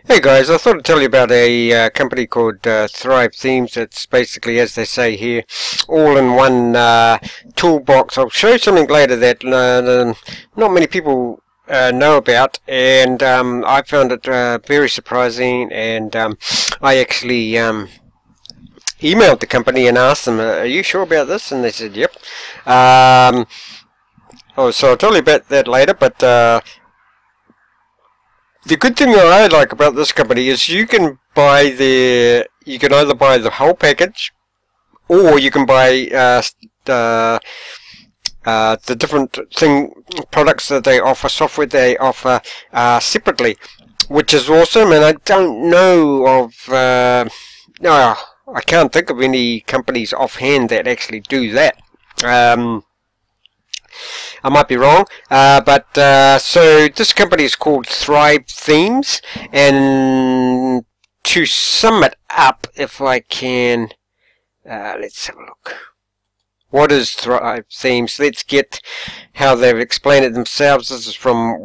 Hey guys, I thought I'd tell you about a company called ThriveThemes. It's basically, as they say here, all-in-one toolbox. I'll show you something later that not many people know about, and I found it very surprising, and I actually emailed the company and asked them, are you sure about this? And they said, yep. So I'll tell you about that later, but the good thing that I like about this company is you can either buy the whole package, or you can buy the different products that they offer, software they offer separately, which is awesome. And I don't know of no, I can't think of any companies offhand that actually do that. I might be wrong, but so this company is called ThriveThemes, and to sum it up, if I can, let's have a look. What is ThriveThemes? Let's get how they've explained it themselves. This is from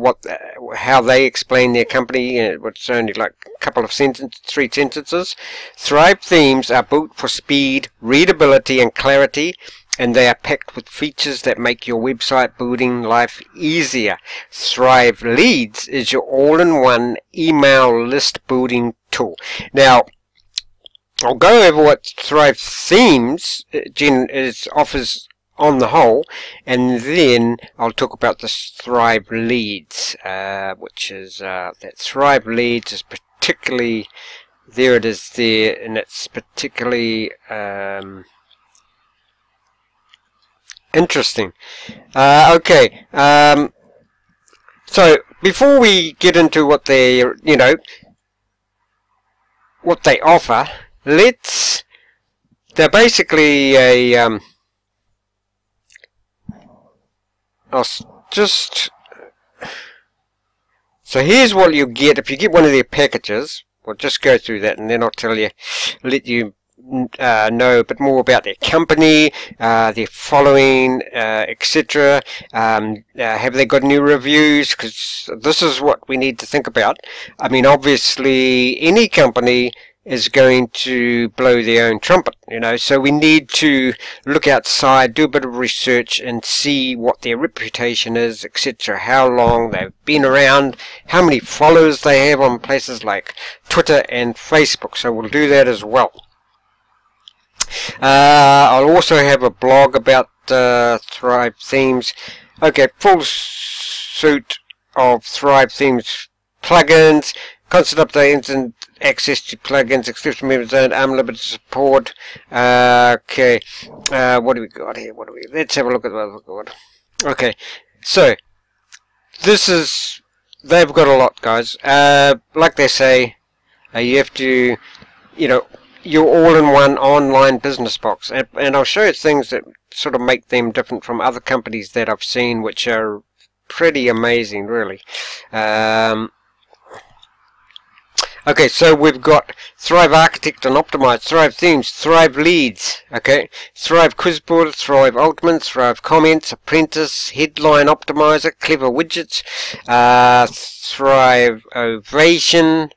how they explain their company. It's only like a couple of three sentences. ThriveThemes are built for speed, readability, and clarity, and they are packed with features that make your website building life easier. Thrive Leads is your all-in-one email list building tool. Now, I'll go over what ThriveThemes offers on the whole, and then I'll talk about the Thrive Leads, which is that Thrive Leads is particularly, there it is there, and it's particularly interesting. Okay, so before we get into what they, what they offer, they're basically a, so here's what you get if you get one of their packages. We'll just go through that, and then I'll let you know a bit more about their company, their following, etc. Have they got new reviews? Because this is what we need to think about. I mean, obviously, any company is going to blow their own trumpet, so we need to look outside, do a bit of research, and see what their reputation is, etc., how long they've been around, how many followers they have on places like Twitter and Facebook. So we'll do that as well. I'll also have a blog about ThriveThemes. Okay, full suite of ThriveThemes plugins, constant updates and access to plugins, exclusive members and unlimited support. Okay, what do we got here? Let's have a look at what we've got. Okay, so they've got a lot, guys. Like they say, you have to, your all-in-one online business box, and I'll show you things that sort of make them different from other companies that I've seen, which are pretty amazing, really. Okay, so we've got Thrive Architect and Optimize, ThriveThemes, Thrive Leads, okay, Thrive Quiz Builder, Thrive Ultimate, Thrive Comments, Apprentice, Headline Optimizer, Clever Widgets, Thrive Ovation,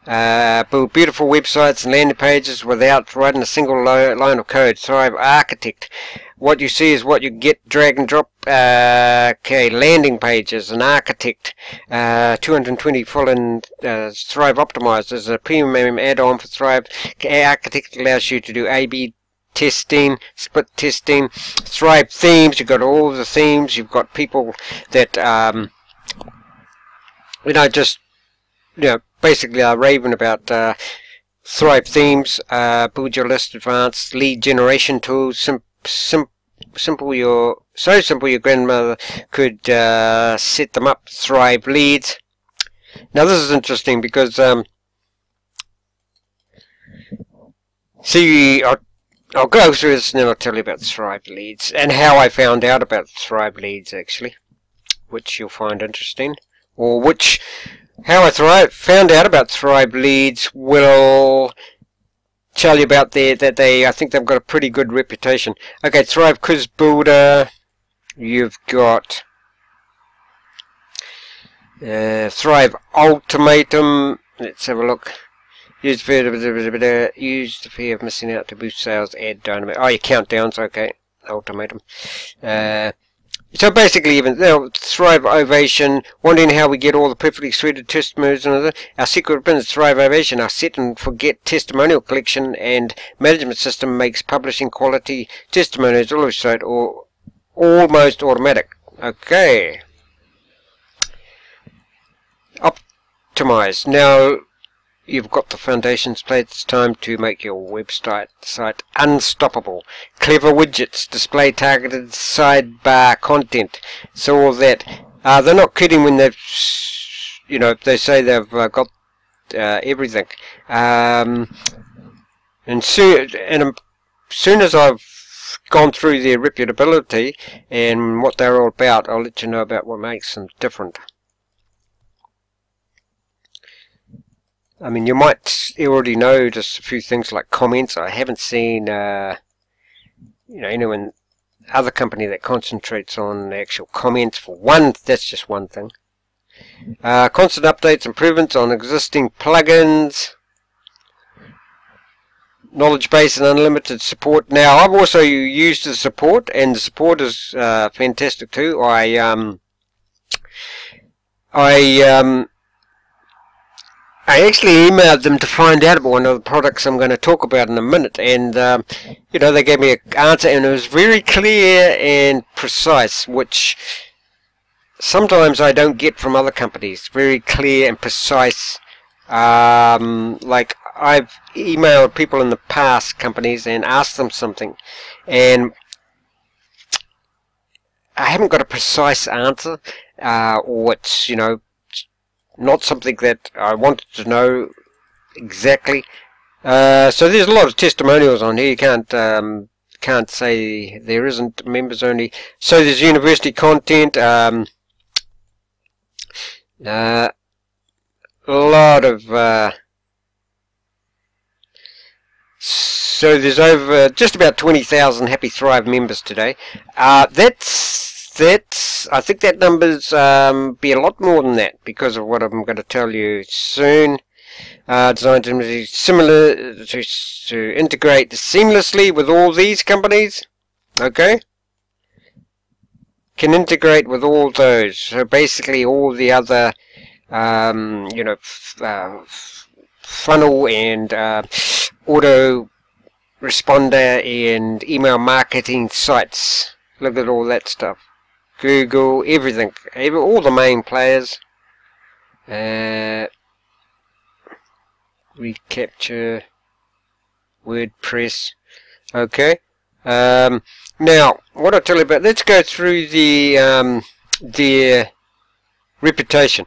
build beautiful websites and landing pages without writing a single line of code. Thrive Architect, what you see is what you get, drag and drop. Okay, landing pages, an architect, 220 full-in Thrive Optimizer is a premium add-on for Thrive. Architect allows you to do A/B testing, split testing. ThriveThemes, you've got all the themes. You've got people that basically are raving about ThriveThemes. Build your list, advanced lead generation tools, simple your grandmother could set them up. Thrive Leads. Now this is interesting because see, I'll go through this and then I'll tell you about Thrive Leads and how I found out about Thrive Leads, actually, which you'll find interesting, or how I found out about Thrive Leads will tell you about I think they've got a pretty good reputation. Okay, Thrive Quiz Builder, you've got Thrive Ultimatum, let's have a look. Use the fear of missing out to boost sales, add dynamite. Oh, your countdowns, okay. Ultimatum. So basically, even Thrive Ovation, wondering how we get all the perfectly suited testimonials and other. Our secret weapon is Thrive Ovation. Our set and forget testimonial collection and management system makes publishing quality testimonials almost automatic. Okay. Optimize. Now you've got the foundations played. It's time to make your website unstoppable. Clever widgets, display targeted sidebar content. So all that. They're not kidding when they've, they say they've got everything. And soon as I've gone through their reputability and what they're all about, I'll let you know about what makes them different. I mean, you might already know just a few things like comments. I haven't seen, anyone, other company that concentrates on the actual comments for one. That's just one thing. Constant updates, improvements on existing plugins, knowledge base, and unlimited support. Now, I've also used the support, and the support is fantastic too. I actually emailed them to find out about one of the products I'm going to talk about in a minute, and they gave me an answer, and it was very clear and precise, which sometimes I don't get from other companies. Very clear and precise. Like I've emailed people in the past, companies, and asked them something, and I haven't got a precise answer, or it's not something that I wanted to know exactly. So there's a lot of testimonials on here. You can't say there isn't. Members only. So there's university content. A lot of. So there's over just about 20,000 Happy Thrive members today. I think that number's be a lot more than that because of what I'm going to tell you soon. Designed to be similar to integrate seamlessly with all these companies. Okay, can integrate with all those. So basically, all the other, funnel and auto responder and email marketing sites. Look at all that stuff. Google, everything, all the main players. Recapture, WordPress. Okay. Now, what I'll tell you about. Let's go through their reputation.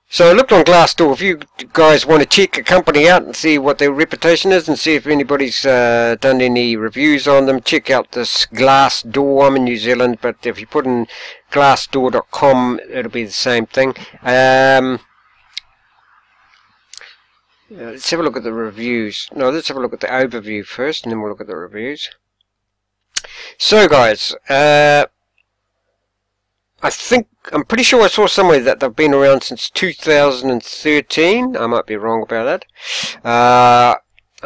So I looked on Glassdoor. If you guys want to check a company out and see what their reputation is and see if anybody's done any reviews on them, check out this Glassdoor. I'm in New Zealand, but if you put in glassdoor.com, it'll be the same thing. Let's have a look at the reviews. No, let's have a look at the overview first, and then we'll look at the reviews. So guys, I'm pretty sure I saw somewhere that they've been around since 2013. I might be wrong about that. I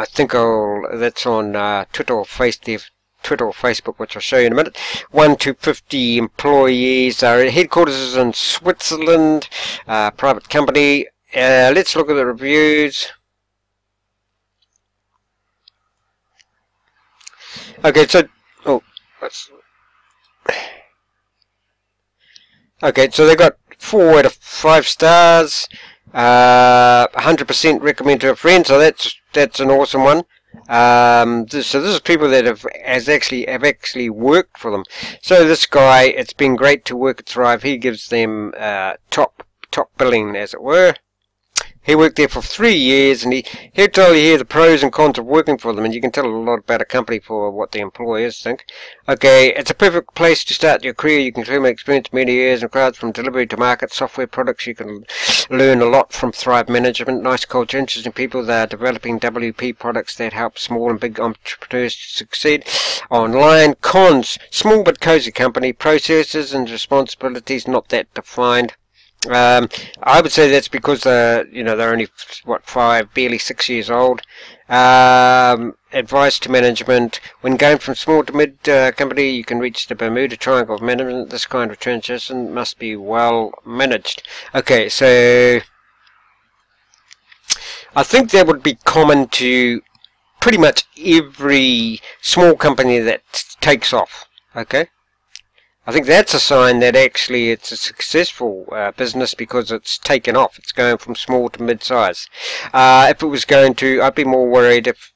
think that's on Twitter or Facebook, which I'll show you in a minute. 1 to 50 employees. Our headquarters is in Switzerland. Private company. Let's look at the reviews. Okay, so they got 4 out of 5 stars, 100% recommend to a friend. So that's an awesome one. This is people that have actually worked for them. So this guy, it's been great to work at Thrive. He gives them top billing, as it were. He worked there for 3 years, and he'll tell you here the pros and cons of working for them, and you can tell a lot about a company for what the employers think. Okay, it's a perfect place to start your career. You can claim experience many years and crowds from delivery to market software products. You can learn a lot from Thrive Management. Nice culture, interesting people. They're developing WP products that help small and big entrepreneurs to succeed online. Cons: small but cozy company. Processes and responsibilities not that defined. I would say that's because they're only what, barely 6 years old. Advice to management: when going from small to mid company, you can reach the Bermuda Triangle of management. This kind of transition must be well managed. Okay, so I think that would be common to pretty much every small company that takes off. Okay. I think that's a sign that actually it's a successful business because it's taken off. It's going from small to mid-size. If it was going to, I'd be more worried if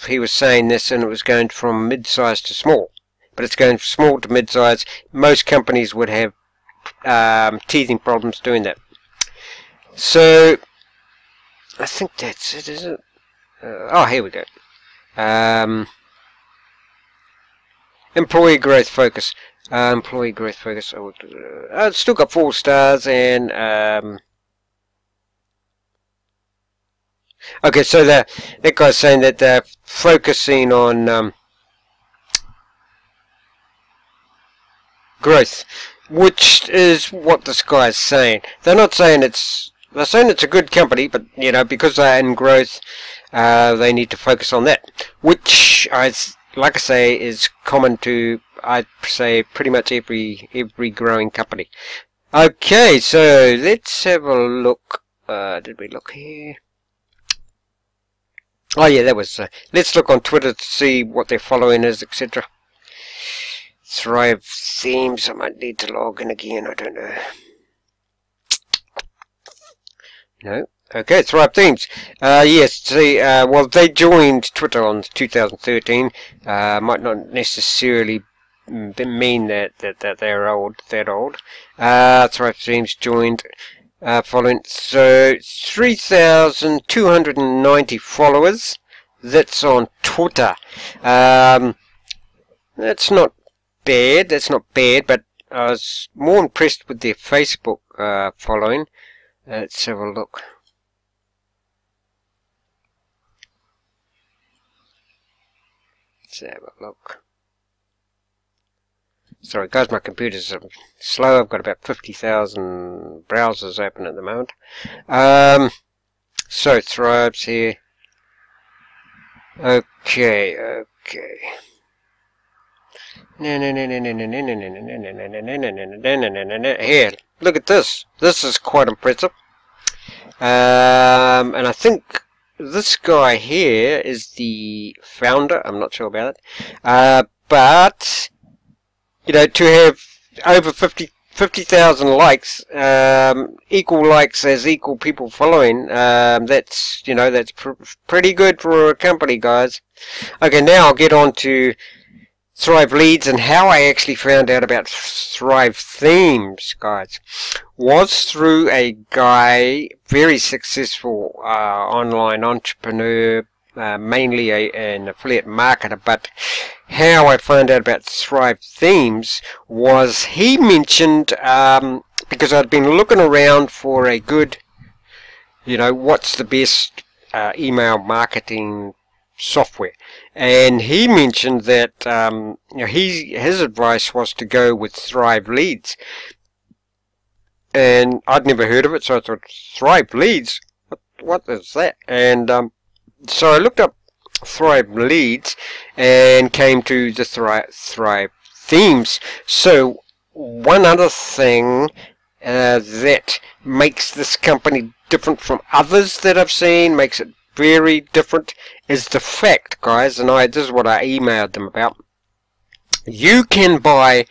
he was saying this and it was going from mid-size to small. But it's going from small to mid-size. Most companies would have teething problems doing that. So, I think that's it, is it? Oh, here we go. Employee growth focus. Employee growth focus. It's still got 4 stars and okay, so that guy's saying that they're focusing on growth, which is what this guy's saying. They're not saying they're saying it's a good company, but because they're in growth, they need to focus on that, which like I say, is common to, I'd say, pretty much every growing company. Okay, so let's have a look. Did we look here? Oh yeah, that was. Let's look on Twitter to see what their following is, etc. ThriveThemes. I might need to log in again. I don't know. No. Okay, ThriveThemes. Yes, see, well, they joined Twitter on 2013. Might not necessarily mean that they're that old. ThriveThemes joined following, so 3,290 followers. That's on Twitter. That's not bad. But I was more impressed with their Facebook following. Let's have a look. Let's have a look. Sorry guys, my computer's slow. I've got about 50,000 browsers open at the moment. So Thrive's here. Okay. Here, look at this. This is quite impressive. And I think this guy here is the founder. I'm not sure about it. But to have over 50,000 likes, equal likes as equal people following, that's pretty good for a company, guys. Okay, now I'll get on to Thrive Leads and how I actually found out about ThriveThemes, guys. Was through a guy, very successful online entrepreneur, mainly an affiliate marketer, but how I found out about ThriveThemes was he mentioned, because I'd been looking around for a good, what's the best email marketing software, and he mentioned that his advice was to go with Thrive Leads, and I'd never heard of it, so I thought, Thrive Leads, what is that? And so I looked up Thrive Leads and came to the ThriveThemes. So one other thing that makes this company different from others that I've seen, makes it very different, is the fact, guys, and this is what I emailed them about. You can buy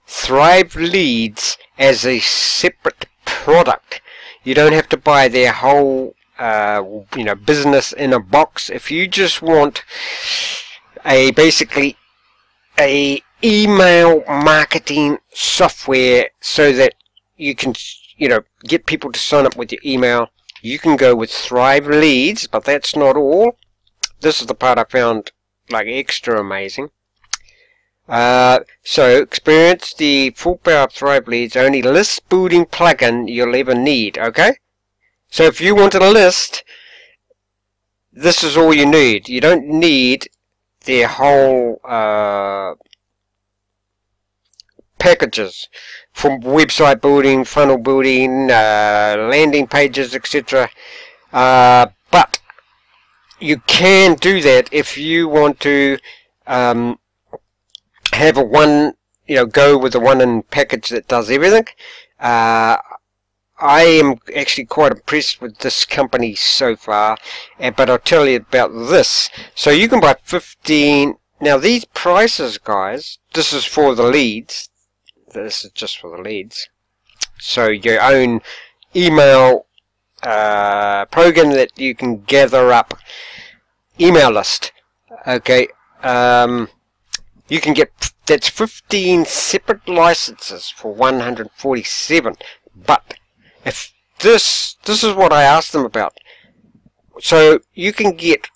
Thrive Leads as a separate product. You don't have to buy their whole business in a box. If you just want basically a email marketing software so that you can get people to sign up with your email, you can go with Thrive Leads. But that's not all. This is the part I found like extra amazing. So experience the full power of Thrive Leads, only list building plugin you'll ever need. Okay, so if you want a list, this is all you need. You don't need their whole packages for website building, funnel building, landing pages, etc. But you can do that if you want to have a one, go with the one-in package that does everything. I am actually quite impressed with this company so far, but I'll tell you about this. So you can buy 15. Now these prices, guys, this is for the leads. This is just for the leads. So your own email program that you can gather up email list. Okay, you can get, that's 15 separate licenses for 147. But if this is what I asked them about. So you can get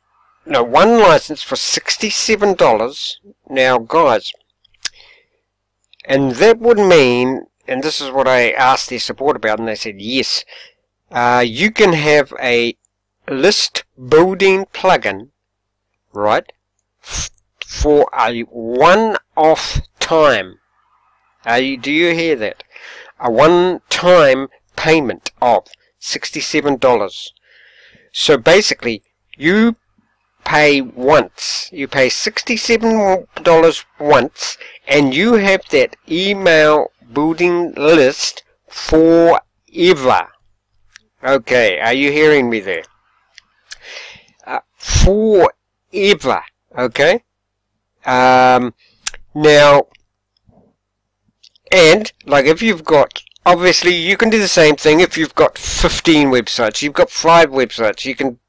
one license for $67. Now guys, and that would mean, and this is what I asked their support about, and they said yes, you can have a list building plugin, right, for a one-off time. Do you hear that? A one-time payment of $67. So basically, you pay once. You pay $67 once, and you have that email building list forever. Okay, are you hearing me there? Forever. Okay. Now, and like if you've got, obviously you can do the same thing if you've got 15 websites, you've got 5 websites, you can,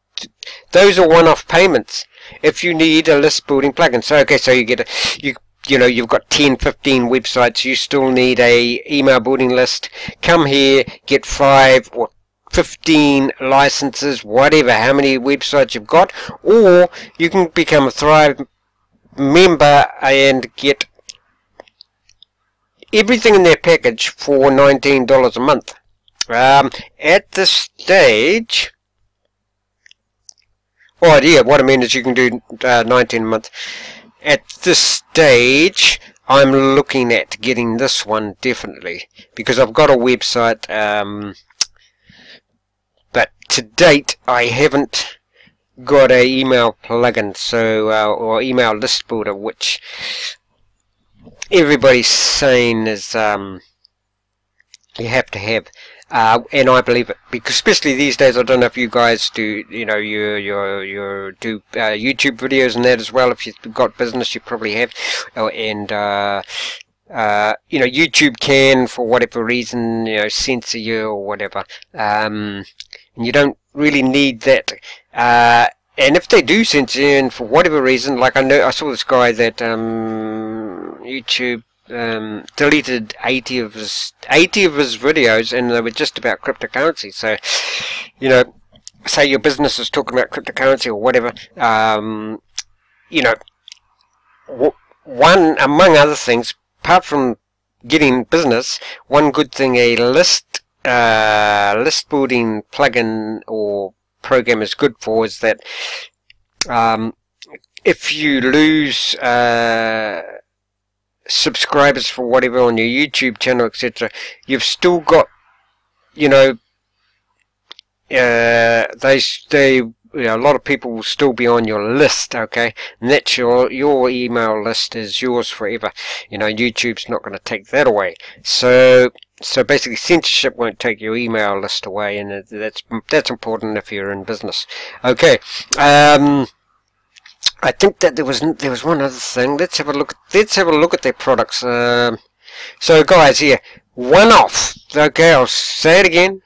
those are one-off payments if you need a list building plugin. So okay, so you get you've got 10, 15 websites, you still need a email building list. Come here, get 5 or 15 licenses, whatever, how many websites you've got, or you can become a Thrive member and get everything in their package for $19 a month. At this stage, oh yeah, what I mean is you can do 19 a month. At this stage, I'm looking at getting this one definitely, because I've got a website, but to date I haven't got a email plugin, so or email list builder, which everybody's saying is you have to have, and I believe it, because especially these days, I don't know if you guys do, you do YouTube videos and that as well. If you've got business, you probably have, and YouTube can, for whatever reason, censor you or whatever, and you don't really need that. And if they do censor you, and for whatever reason, like I saw this guy that YouTube deleted 80 of his videos, and they were just about cryptocurrency. So, say your business is talking about cryptocurrency or whatever, one among other things, apart from getting business, one good thing a list building plugin or program is good for is that if you lose subscribers for whatever on your YouTube channel, etc., you've still got, a lot of people will still be on your list, okay, and that's your email list is yours forever. YouTube's not going to take that away. So basically, censorship won't take your email list away, and that's important if you're in business. Okay. I think that there was one other thing. Let's have a look at their products. So guys, here, one-off. Okay, I'll say it again.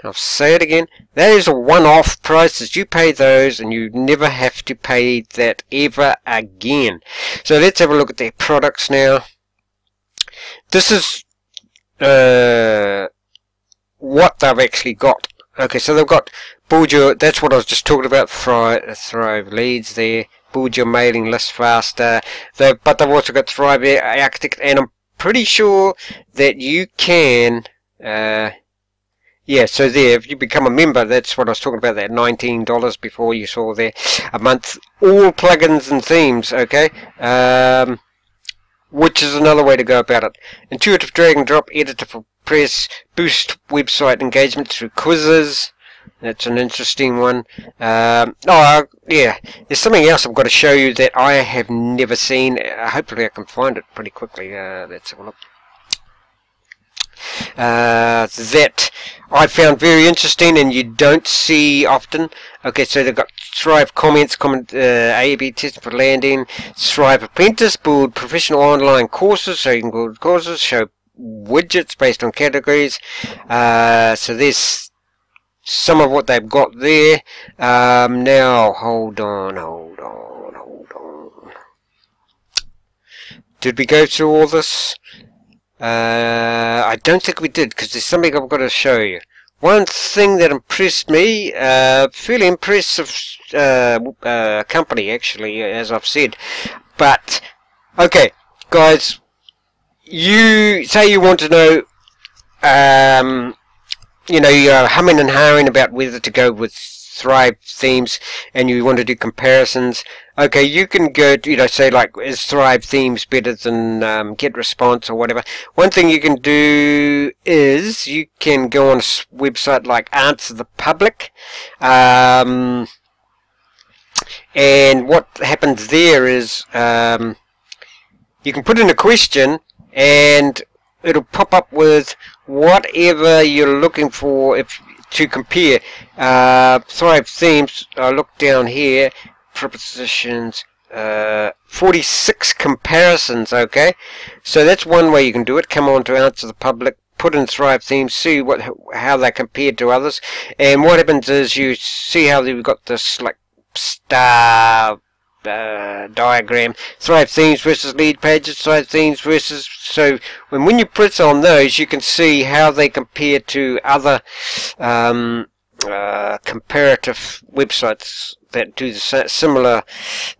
That is a one-off prices. You pay those, and you never have to pay that ever again. So let's have a look at their products now. This is what they've actually got. Okay, so they've got build your. That's what I was just talking about. Thrive leads there. Build your mailing list faster. But they've also got Thrive Architect, and I'm pretty sure that you can. Yeah, so there, if you become a member, that's what I was talking about, that $19 before you saw there a month. All plugins and themes, okay? which is another way to go about it. Intuitive drag and drop editor for press, boost website engagement through quizzes. That's an interesting one. Yeah, there's something else I've got to show you that I have never seen. Hopefully I can find it pretty quickly. Let's have a look. That I found very interesting and you don't see often. Okay, so they've got Thrive comments, A/B test for landing, Thrive Apprentice, build professional online courses, so you can build courses, show widgets based on categories. So there's some of what they've got there. Now, hold on. Did we go through all this? I don't think we did, because there's something I've got to show you. One thing that impressed me, fairly impressive company actually, as I've said. But, okay, guys, you say you want to know, you're humming and hawing about whether to go with ThriveThemes and you want to do comparisons. Okay, you can go to, say like, is ThriveThemes better than GetResponse or whatever. One thing you can do is you can go on a website like Answer the Public, and what happens there is you can put in a question and it'll pop up with whatever you're looking for to compare. ThriveThemes, I look down here, propositions, 46 comparisons, okay? So that's one way you can do it. Come on to Answer the Public, put in ThriveThemes, see how they compare to others, and what happens is you see how they've got this like star diagram, ThriveThemes versus lead pages, ThriveThemes versus, so when you press on those you can see how they compare to other comparative websites that do the similar,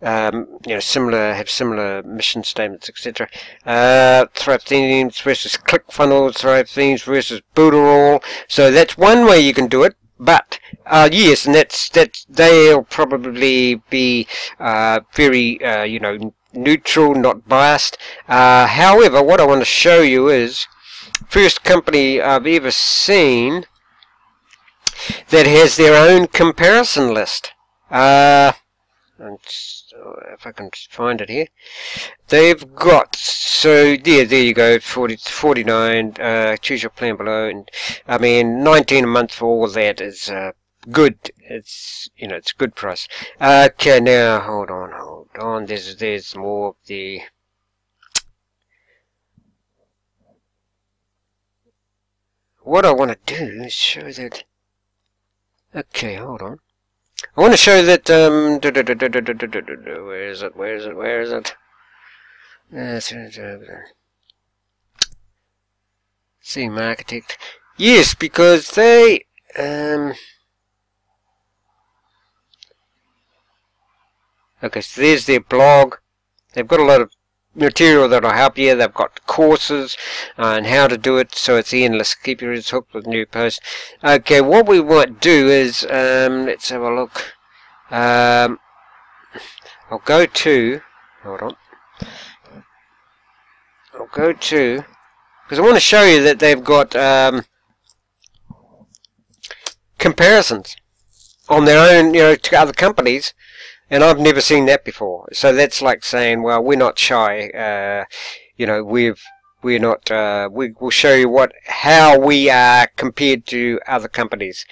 have similar mission statements, etc. ThriveThemes versus ClickFunnels, ThriveThemes versus Booterall. So that's one way you can do it. But yes, and that's they'll probably be very neutral, not biased. However, what I want to show you is first company I've ever seen that has their own comparison list. If I can find it here, they've got, so there you go, 49, choose your plan below, and I mean 19 a month for all that is good. It's it's a good price. Okay, now hold on, there's more of the what I want to do is show that. Okay, hold on. I want to show that, where is it? Theme Architect. Yes, because they, okay, so there's their blog. They've got a lot of material that'll help you. They've got courses and how to do it, so it's endless. Keep your ears hooked with new posts. Okay, what we might do is let's have a look. I'll go to, hold on, I'll go to, because I want to show you that they've got comparisons on their own, to other companies. And I've never seen that before. So that's like saying, well, we're not shy. We'll show you how we are compared to other companies,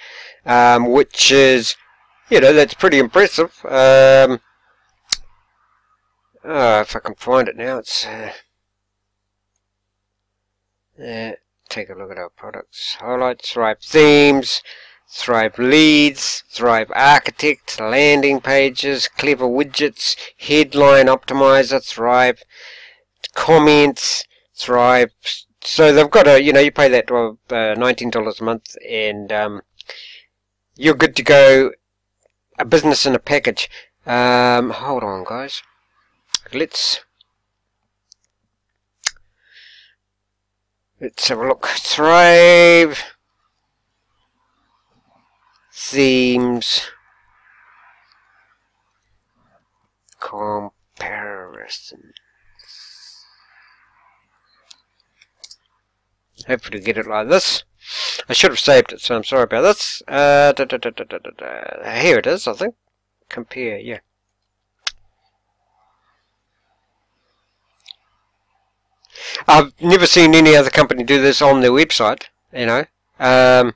which is, that's pretty impressive. If I can find it now, it's take a look at our products. Highlights, ThriveThemes, Thrive Leads, Thrive Architect, landing pages, clever widgets, headline optimizer, Thrive comments, Thrive. So they've got you pay that $19 a month, and you're good to go. A business in a package. Hold on, guys. Let's have a look. ThriveThemes comparison. hopefully get it like this. I should have saved it, so I'm sorry about this. Here it is, I think. Compare, yeah. I've never seen any other company do this on their website, you know. And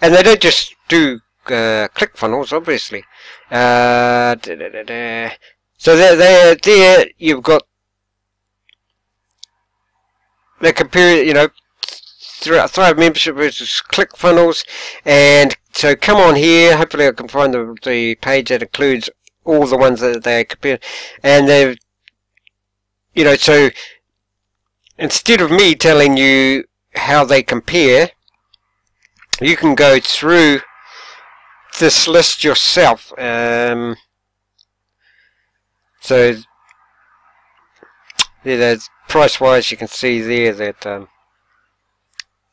they don't just do ClickFunnels, obviously. So there you've got they compare, you know, Thrive membership versus ClickFunnels, and so come on here. Hopefully, I can find the page that includes all the ones that they compare, and they've, you know, so instead of me telling you how they compare, you can go through this list yourself. So there's price-wise, you can see there that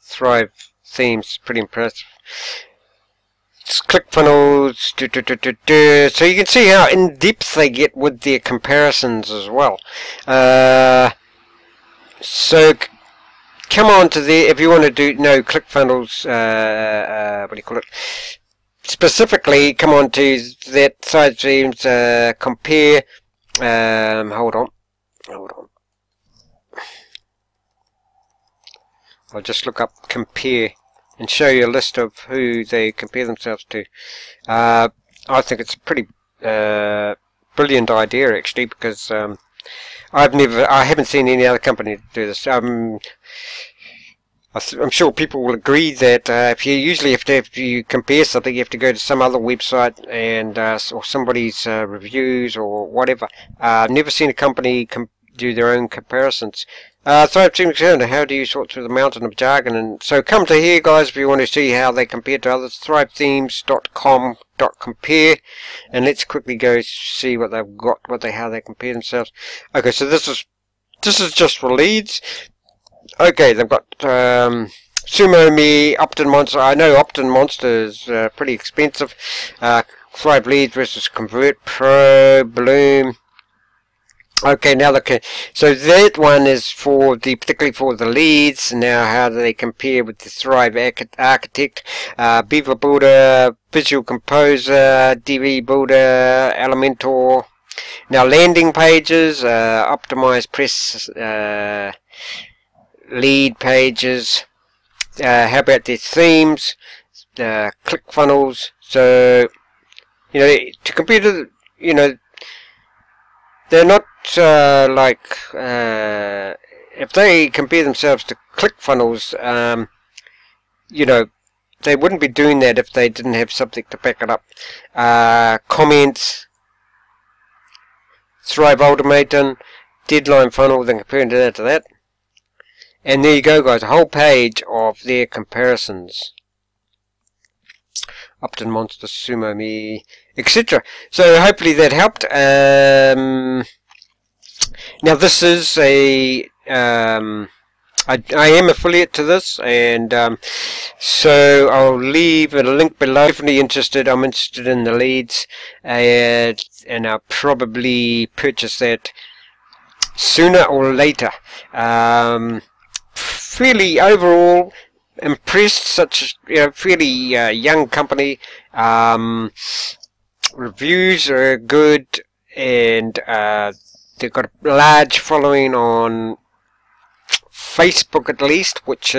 ThriveThemes pretty impressive. It's ClickFunnels, so you can see how in depth they get with their comparisons as well. So come on to there if you want to know ClickFunnels. What do you call it? Specifically, come on to that ThriveThemes compare. Hold on. I'll just look up compare and show you a list of who they compare themselves to. I think it's a pretty brilliant idea, actually, because I haven't seen any other company do this. I'm sure people will agree that if you compare something, you have to go to some other website and or somebody's reviews or whatever. I've never seen a company do their own comparisons. ThriveThemes, how do you sort through the mountain of jargon? And so come to here, guys, if you want to see how they compare to others. ThriveThemes.com.compare, and let's quickly go see what they've got, how they compare themselves. Okay, so this is just for leads. Okay, they've got Sumo Me, Optin Monster. I know Optin Monster is pretty expensive. Thrive Leads versus Convert Pro, Bloom. Okay, now look, so that one is particularly for the leads. Now, how do they compare with the Thrive Architect, Beaver Builder, Visual Composer, DV Builder, Elementor? Now, landing pages, Optimize Press, lead pages. How about their themes, ClickFunnels? So, you know, to compare to, you know, they're not if they compare themselves to ClickFunnels, you know, they wouldn't be doing that if they didn't have something to back it up. Comments, Thrive Automaton, Deadline Funnel, then comparing that to that. And there you go, guys, a whole page of their comparisons. Optin Monster, Sumo Me, etc. So hopefully that helped. Now this is a I am affiliate to this, and so I'll leave a link below. Definitely interested. I'm interested in the leads, and I'll probably purchase that sooner or later. Fairly overall impressed. Such fairly young company. Reviews are good, and they've got a large following on Facebook at least, which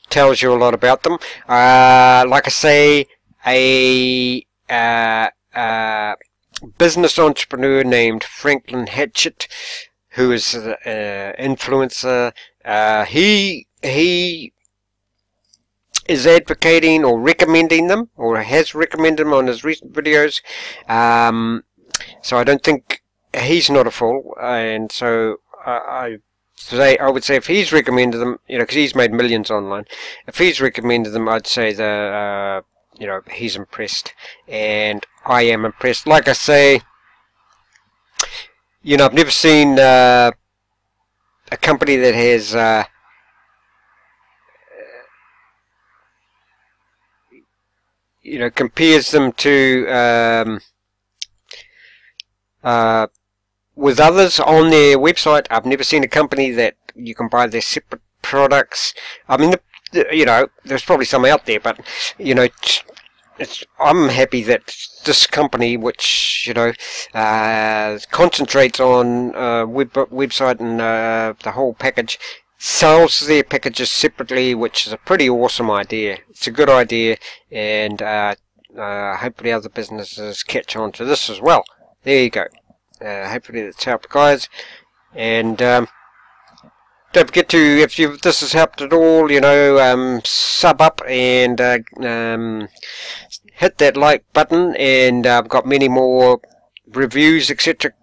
tells you a lot about them. Like I say, a business entrepreneur named Franklin Hatchett, who is an influencer. He is advocating or recommending them, or has recommended them on his recent videos. So I don't think he's not a fool, and so I would say if he's recommended them, you know, because he's made millions online, if he's recommended them, I'd say that you know, he's impressed, and I am impressed. Like I say, you know, I've never seen a company that has you know, compares them to with others on their website. I've never seen a company that you can buy their separate products. I mean, you know, there's probably some out there, but you know, I'm happy that this company, which, you know, concentrates on website and the whole package, sells their packages separately, which is a pretty awesome idea. It's a good idea, and hopefully other businesses catch on to this as well. There you go. Hopefully that's helped, guys. And don't forget to, if this has helped at all, you know, sub up and hit that like button. And I've got many more reviews, etc.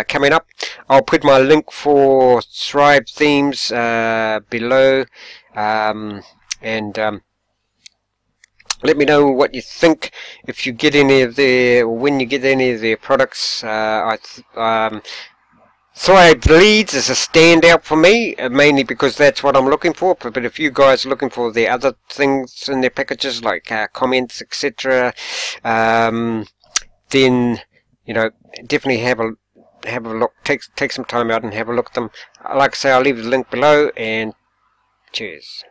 Coming up. I'll put my link for ThriveThemes below, and let me know what you think if you get any of their, or when you get any of their products. Thrive Leads is a standout for me, mainly because that's what I'm looking for. But if you guys are looking for the other things in their packages, like comments, etc., then, you know, definitely have a look. Take some time out and have a look at them. Like I say, I'll leave the link below, and cheers.